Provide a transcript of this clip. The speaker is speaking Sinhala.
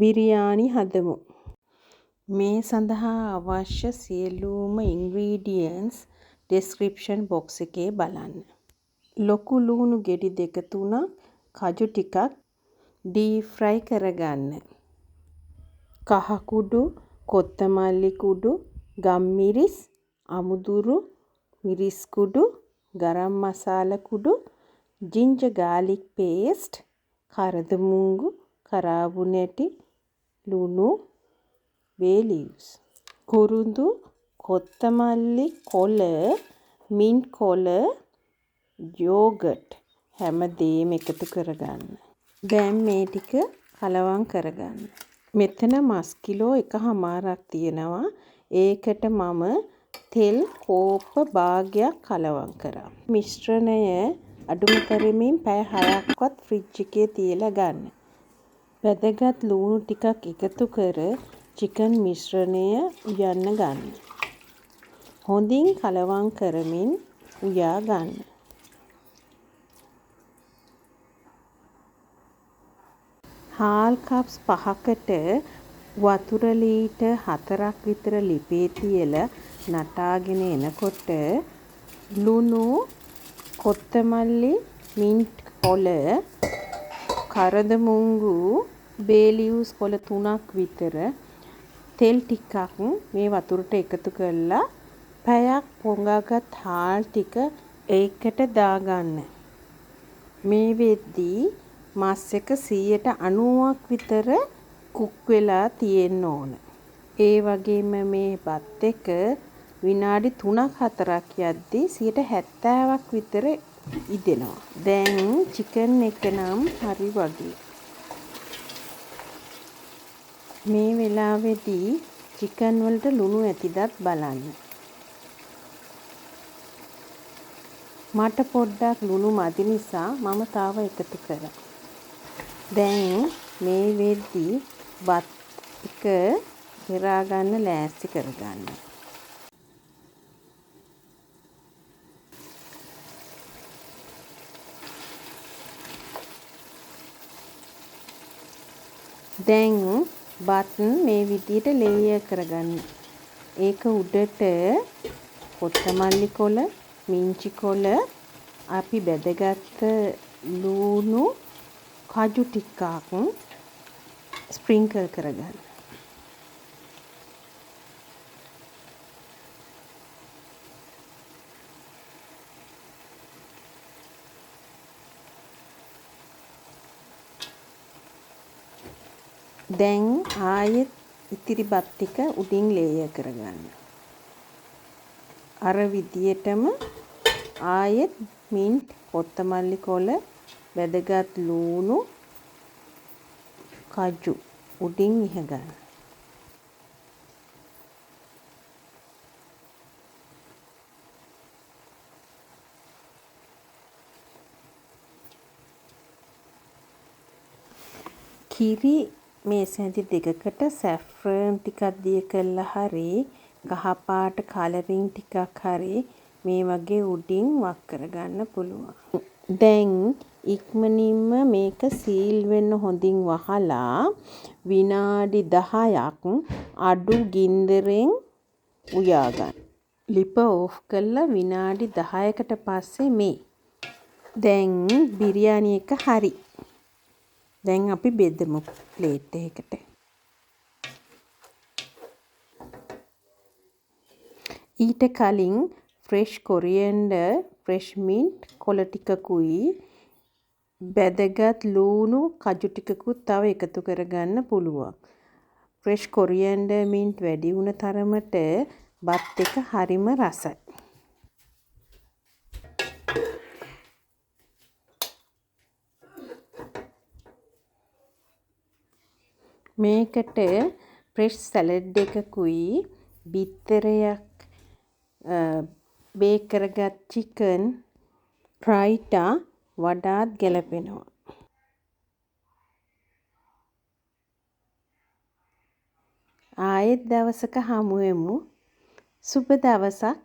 බිරියානි හදමු. මේ සඳහා අවශ්‍ය සියලුම ඉන්ග්‍රීඩියන්ට්ස් ඩෙස්ක්‍රිප්ෂන් බොක්ස් එකේ බලන්න. ලොකු ලුණු ගෙඩි 2-3ක් කජු ටිකක් ඩීප් ෆ්‍රයි කරගන්න. කහ කුඩු, කොත්තමල්ලි කුඩු, ගම්මිරිස්, අමුදුරු, මිරිස් කුඩු, ගරම් මසාලා කුඩු, ජින්ජර් ගාර්ලික් පේස්ට්, කරදමුංගු, කරාබු නැටි, ලුණු, bay leaves, කුරුඳු, කොත්තමල්ලි කොළ, මින්ට් කොළ, යෝගට් හැමදේම එකතු කරගන්න. දැන් මේ ටික කලවම් කරගන්න. මෙතන මස් කිලෝ 1.5ක් තියෙනවා. ඒකට මම තෙල් කෝප්ප භාගයක් කලවම් කරා. මිශ්‍රණය අඩුම තරමින් පැය 6ක්වත් ෆ්‍රිජ් එකේ තියලා ගන්න. වැදගත් ලුණු ටිකක් එකතු කර චිකන් මිශ්‍රණය උයන්න ගන්න. හොඳින් කලවම් කරමින් උයා ගන්න. හාල් කප්ස් 5කට වතුර ලීටර් 4ක් විතර ලිපේ තියලා නටාගෙන එනකොට ලුණු, කොත්තමල්ලි, මින්ට් කොළ, කරදමුංගු, bay leaves කොළ 3ක් විතර තෙල් ටිකක් මේ වතුරට එකතු කරලා පැයක් පොඟාගත් හාල් ටික ඒකට දාගන්න. මේ වෙද්දී මස් එක 90ක් විතර කුක් වෙලා තියෙන්න ඕන. ඒ වගේම මේ බත් එක විනාඩි 3-4ක් යද්දී 70ක් විතර ඉදෙනවා. දැන් චිකන් එක නම් හරි වගේ. මේ වෙලාවේදී චිකන් වලට ලුණු ඇතිදත් බලන්න. මට පොඩ්ඩක් ලුණු මදි නිසා මම තාම එකතු කරා. දැන් මේ වෙද්දී බත් එක පෙරා ගන්න ලෑස්ති කරගන්න. දැන් බත් මේ විදියට ලේයර් කරගන්න. ඒක උඩට කොත්තමල්ලි කොළ, මිංචි කොළ, අපි බෙදගත්ත ලුණු, කජු ටිකක් ස්ප්‍රින්කල් කරගන්න. දැන් ආයෙත් ඉතිරි බත් ටික උඩින් ලේයර් කරගන්න. අර විදියටම ආයෙත් මින්ට්, කොත්තමල්ලි කොළ, වැදගත් ලුණු, කජු උඩින් ඉහගන්න. කිරි මේසැඳි 2කට සැෆ්‍රන් ටිකක් දිය කළා හරි කහපාට කලරින් ටිකක් හරි මේ වගේ උඩින් වක් කරගන්න පුළුවන්. දැන් ඉක්මනින්ම මේක සීල් වෙන්න හොඳින් වහලා විනාඩි 10ක් අඩු ගින්දරෙන් උයා ගන්න. ලිප ඕෆ් කරලා විනාඩි 10කට පස්සේ මේ. දැන් බිරියානි එක හරි. දැන් අපි බෙදමු ප්ලේට් එකකට. ඊට කලින් ෆ්‍රෙෂ් කොරියන්ඩර්, ෆ්‍රෙෂ් මින්ට් කොළ ටිකකුයි බැදගත් ලුණු කජු ටිකකුත් තව එකතු කරගන්න පුළුවන්. ෆ්‍රෙෂ් කොරියන්ඩර් මින්ට් වැඩි වුණ තරමට බත් එක හරිම රසයි. මේකට ෆ්‍රෙෂ් සැලඩ් එකකුයි බිත්තරයක් බේක් කරගත් චිකන් රයිටා වඩාත් ගැලපෙනවා. ආයෙත් දවසක හමු වෙමු. සුබ දවසක්.